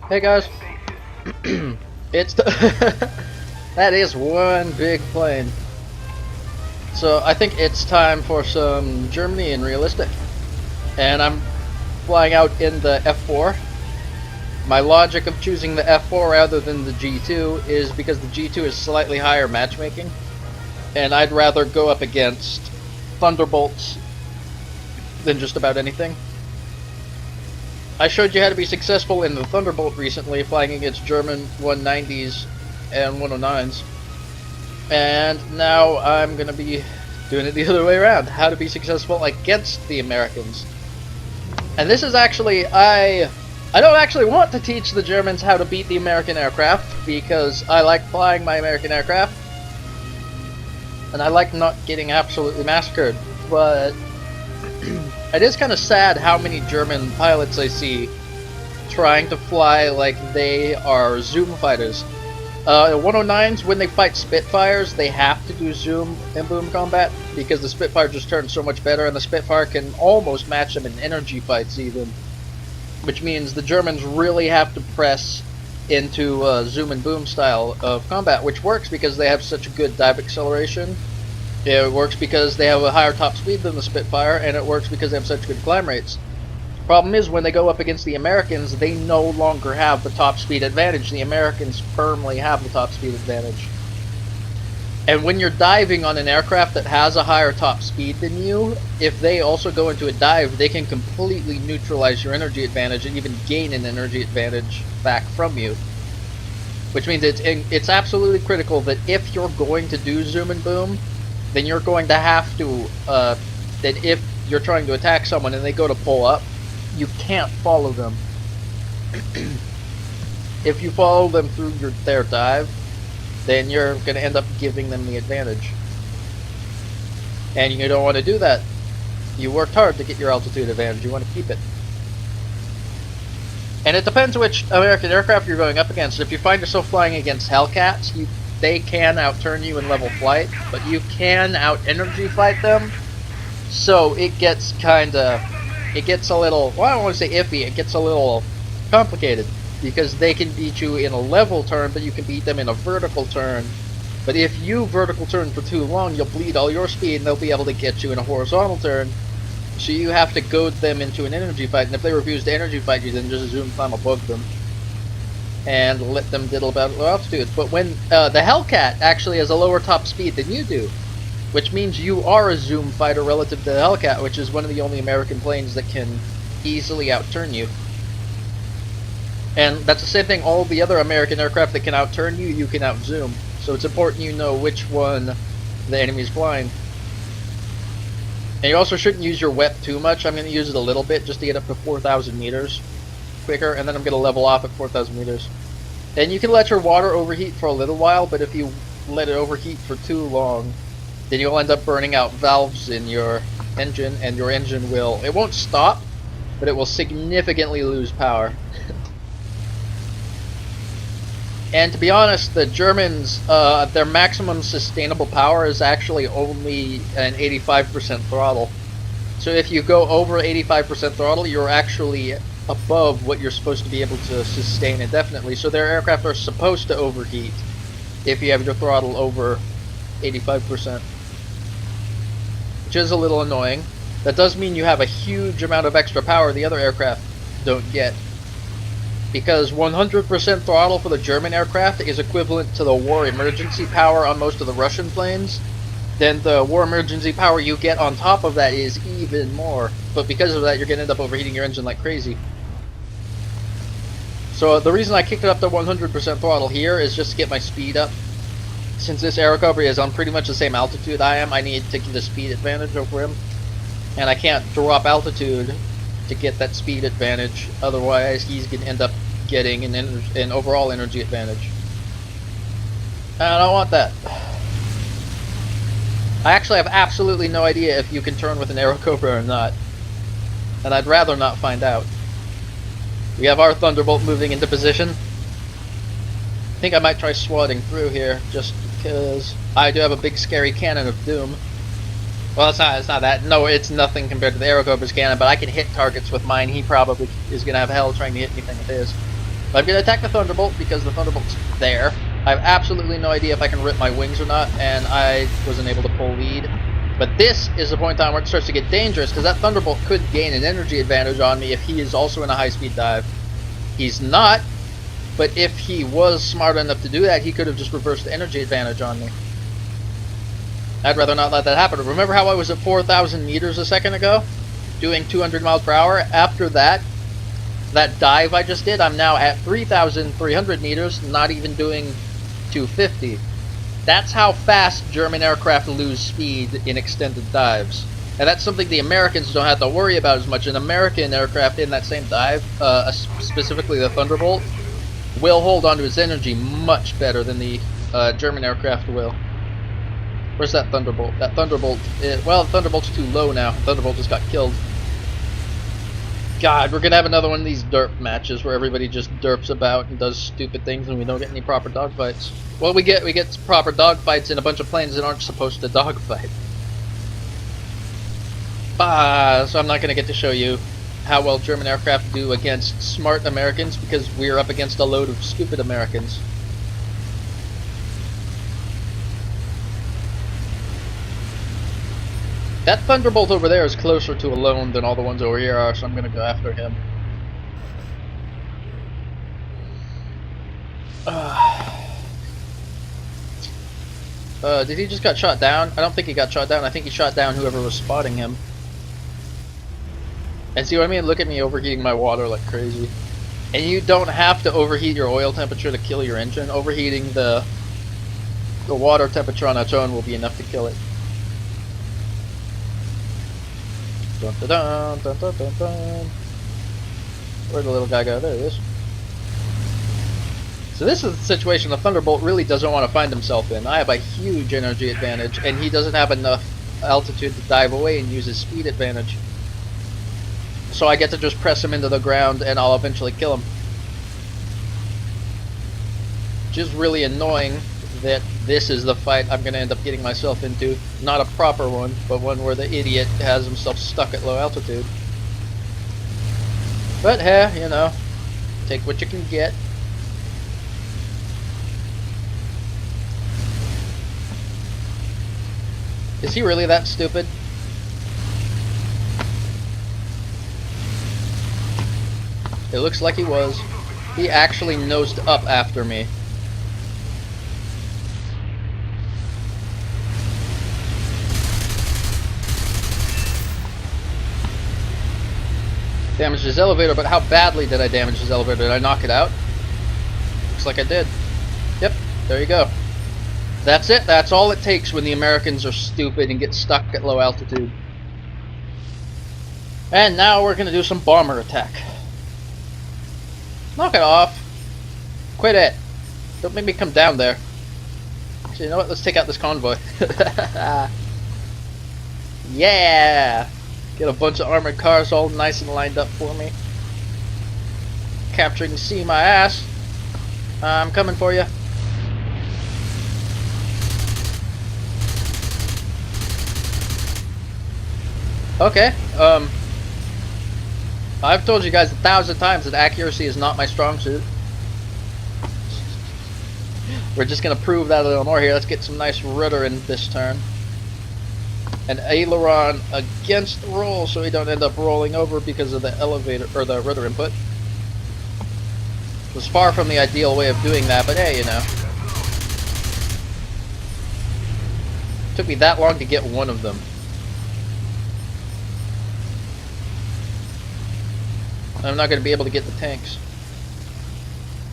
Hey guys, it's that is one big plane. So I think it's time for some Germany in realistic, and I'm flying out in the F-4. My logic of choosing the F-4 rather than the G2 is because the G2 is slightly higher matchmaking, and I'd rather go up against Thunderbolts than just about anything. I showed you how to be successful in the Thunderbolt recently, flying against German 190s and 109s. And now I'm going to be doing it the other way around, how to be successful against the Americans. And this is actually, I don't actually want to teach the Germans how to beat the American aircraft, because I like flying my American aircraft, and I like not getting absolutely massacred, but it is kind of sad how many German pilots I see trying to fly like they are Zoom fighters. 109s, when they fight Spitfires, they have to do Zoom and boom combat because the Spitfire just turns so much better, and the Spitfire can almost match them in energy fights even. Which means the Germans really have to press into Zoom and boom style of combat, which works because they have such a good dive acceleration. It works because they have a higher top speed than the Spitfire, and it works because they have such good climb rates. Problem is, when they go up against the Americans, they no longer have the top speed advantage. The Americans firmly have the top speed advantage. And when you're diving on an aircraft that has a higher top speed than you, if they also go into a dive, they can completely neutralize your energy advantage and even gain an energy advantage back from you. Which means it's absolutely critical that if you're going to do Zoom and Boom, then you're going to have to, that if you're trying to attack someone and they go to pull up, you can't follow them. If you follow them through their dive, then you're going to end up giving them the advantage. And you don't want to do that. You worked hard to get your altitude advantage, you want to keep it. And it depends which American aircraft you're going up against. If you find yourself flying against Hellcats, they can outturn you in level flight, but you can out-energy fight them, so it gets a little, well, I don't want to say iffy, it gets a little complicated, because they can beat you in a level turn, but you can beat them in a vertical turn. But if you vertical turn for too long, you'll bleed all your speed, and they'll be able to get you in a horizontal turn, so you have to goad them into an energy fight, and if they refuse to energy fight you, then just zoom climb above them and let them diddle about at low altitudes. But when the Hellcat actually has a lower top speed than you do, which means you are a Zoom fighter relative to the Hellcat, which is one of the only American planes that can easily outturn you. And that's the same thing, all the other American aircraft that can outturn you, you can outzoom. So it's important you know which one the enemy is flying. And you also shouldn't use your WEP too much. I'm going to use it a little bit just to get up to 4,000 meters quicker, and then I'm going to level off at 4,000 meters. And you can let your water overheat for a little while, but if you let it overheat for too long, then you'll end up burning out valves in your engine, and your engine it won't stop, but it will significantly lose power. And to be honest, the Germans, their maximum sustainable power is actually only an 85% throttle. So if you go over 85% throttle, you're actually above what you're supposed to be able to sustain indefinitely. So their aircraft are supposed to overheat if you have your throttle over 85%. Which is a little annoying. That does mean you have a huge amount of extra power the other aircraft don't get. Because 100% throttle for the German aircraft is equivalent to the war emergency power on most of the Russian planes. Then the war emergency power you get on top of that is even more. But because of that, you're going to end up overheating your engine like crazy. So the reason I kicked it up to 100% throttle here is just to get my speed up. Since this air recovery is on pretty much the same altitude I am, I need to get a speed advantage over him. And I can't drop altitude to get that speed advantage, otherwise he's going to end up getting an overall energy advantage. And I don't want that. I actually have absolutely no idea if you can turn with an Aerocobra or not, and I'd rather not find out. We have our Thunderbolt moving into position. I think I might try swatting through here, just because I do have a big scary cannon of doom. Well, it's not that. No, it's nothing compared to the Aerocobra's cannon, but I can hit targets with mine. He probably is going to have hell trying to hit anything with his. I'm going to attack the Thunderbolt because the Thunderbolt's there. I have absolutely no idea if I can rip my wings or not, and I wasn't able to pull lead. But this is the point in time where it starts to get dangerous, because that Thunderbolt could gain an energy advantage on me if he is also in a high-speed dive. He's not, but if he was smart enough to do that, he could have just reversed the energy advantage on me. I'd rather not let that happen. Remember how I was at 4,000 meters a second ago? Doing 200 miles per hour? After that dive I just did, I'm now at 3,300 meters, not even doing 250. That's how fast German aircraft lose speed in extended dives. And that's something the Americans don't have to worry about as much. An American aircraft in that same dive, specifically the Thunderbolt, will hold on to its energy much better than the German aircraft will. Where's that Thunderbolt? That Thunderbolt, well, the Thunderbolt's too low now. Thunderbolt just got killed. God, we're gonna have another one of these derp matches where everybody just derps about and does stupid things and we don't get any proper dogfights. Well, we get proper dogfights in a bunch of planes that aren't supposed to dogfight. So I'm not gonna get to show you how well German aircraft do against smart Americans because we're up against a load of stupid Americans. That Thunderbolt over there is closer to a lone than all the ones over here are, so I'm going to go after him. Did he just got shot down? I don't think he got shot down. I think he shot down whoever was spotting him. And see what I mean? Look at me overheating my water like crazy. And you don't have to overheat your oil temperature to kill your engine. Overheating the water temperature on its own will be enough to kill it. Dun, dun, dun, dun, dun, dun, dun. Where'd the little guy go? There he is. So this is the situation the Thunderbolt really doesn't want to find himself in. I have a huge energy advantage, and he doesn't have enough altitude to dive away and use his speed advantage. So I get to just press him into the ground, and I'll eventually kill him. Which is really annoying that this is the fight I'm going to end up getting myself into. Not a proper one, but one where the idiot has himself stuck at low altitude. But hey, you know, take what you can get. Is he really that stupid? It looks like he was. He actually nosed up after me. Damaged his elevator, but how badly did I damage his elevator? Did I knock it out? Looks like I did. Yep, there you go. That's it. That's all it takes when the Americans are stupid and get stuck at low altitude. And now we're going to do some bomber attack. Knock it off. Quit it. Don't make me come down there. Actually, you know what? Let's take out this convoy. Yeah! Get a bunch of armored cars all nice and lined up for me. Capturing C my ass. I'm coming for you. Okay, I've told you guys 1,000 times that accuracy is not my strong suit. We're just gonna prove that a little more here. Let's get some nice rudder in this turn. An aileron against the roll so we don't end up rolling over because of the elevator or the rudder input. It was far from the ideal way of doing that, but hey, you know. It took me that long to get one of them. I'm not going to be able to get the tanks.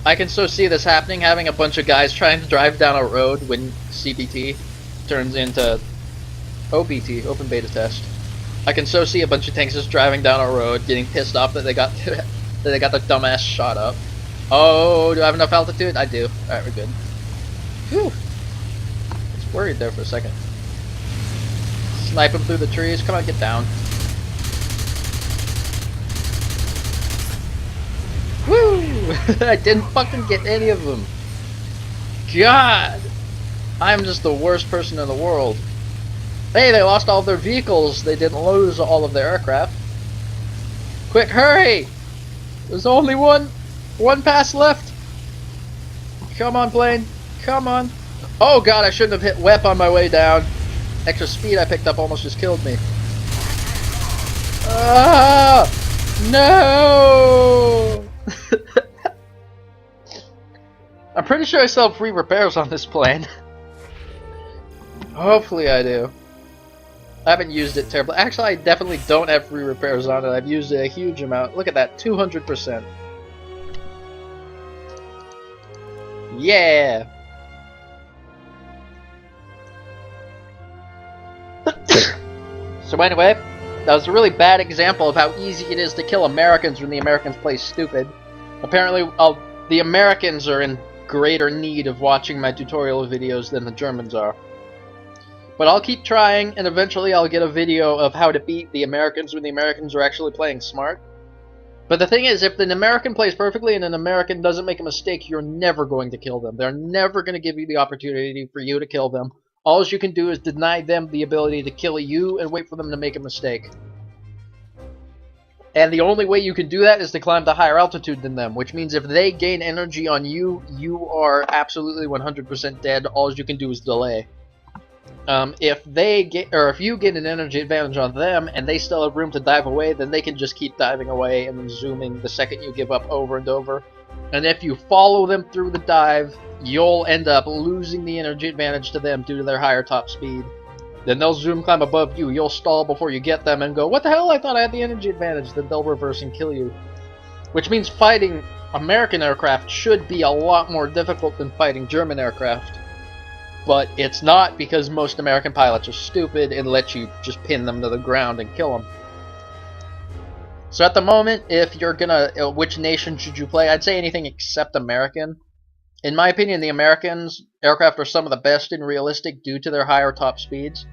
I can so see this happening, having a bunch of guys trying to drive down a road when CBT turns into OBT, Open Beta Test. I can so see a bunch of tanks just driving down a road, getting pissed off that they got that they got the dumbass shot up. Oh, do I have enough altitude? I do. Alright, we're good. Whew. I was worried there for a second. Snipe him through the trees. Come on, get down. Woo! I didn't fucking get any of them. God! I'm just the worst person in the world. Hey, they lost all of their vehicles. They didn't lose all of their aircraft. Quick, hurry! There's only one One pass left. Come on, plane. Come on. Oh god, I shouldn't have hit WEP on my way down. Extra speed I picked up almost just killed me. Ah! No! I'm pretty sure I still have free repairs on this plane. Hopefully I do. I haven't used it terribly. Actually, I definitely don't have free repairs on it. I've used it a huge amount. Look at that, 200%. Yeah! So anyway, that was a really bad example of how easy it is to kill Americans when the Americans play stupid. Apparently, the Americans are in greater need of watching my tutorial videos than the Germans are. But I'll keep trying, and eventually I'll get a video of how to beat the Americans when the Americans are actually playing smart. But the thing is, if an American plays perfectly and an American doesn't make a mistake, you're never going to kill them. They're never going to give you the opportunity for you to kill them. All you can do is deny them the ability to kill you and wait for them to make a mistake. And the only way you can do that is to climb to higher altitude than them, which means if they gain energy on you, you are absolutely 100% dead. All you can do is delay. If you get an energy advantage on them and they still have room to dive away, then they can just keep diving away and then zooming the second you give up over and over. And if you follow them through the dive, you'll end up losing the energy advantage to them due to their higher top speed. Then they'll zoom climb above you, you'll stall before you get them and go, what the hell, I thought I had the energy advantage, then they'll reverse and kill you. Which means fighting American aircraft should be a lot more difficult than fighting German aircraft. But it's not, because most American pilots are stupid and let you just pin them to the ground and kill them. So at the moment, if you're gonna, which nation should you play? I'd say anything except American. In my opinion, the Americans' aircraft are some of the best in realistic due to their higher top speeds.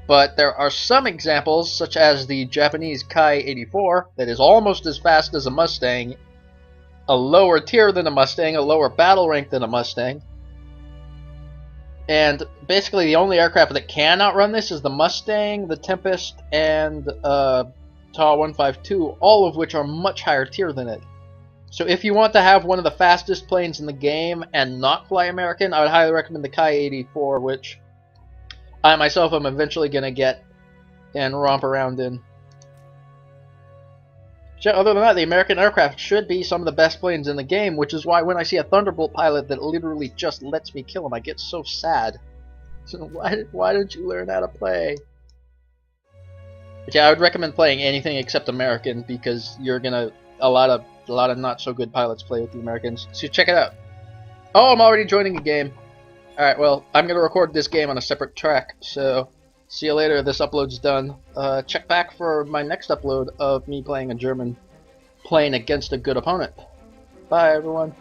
But there are some examples, such as the Japanese Kai-84, that is almost as fast as a Mustang, a lower tier than a Mustang, a lower battle rank than a Mustang. And basically the only aircraft that can outrun this is the Mustang, the Tempest, and Ta-152, all of which are much higher tier than it. So if you want to have one of the fastest planes in the game and not fly American, I would highly recommend the Kai-84, which I myself am eventually going to get and romp around in. So other than that, the American aircraft should be some of the best planes in the game, which is why when I see a Thunderbolt pilot that literally just lets me kill him, I get so sad. So why don't you learn how to play? But yeah, I would recommend playing anything except American, because you're gonna a lot of not so good pilots play with the Americans. So check it out. Oh, I'm already joining a game. Alright, well, I'm gonna record this game on a separate track, so see you later. This upload's done. Check back for my next upload of me playing a German plane against a good opponent. Bye, everyone.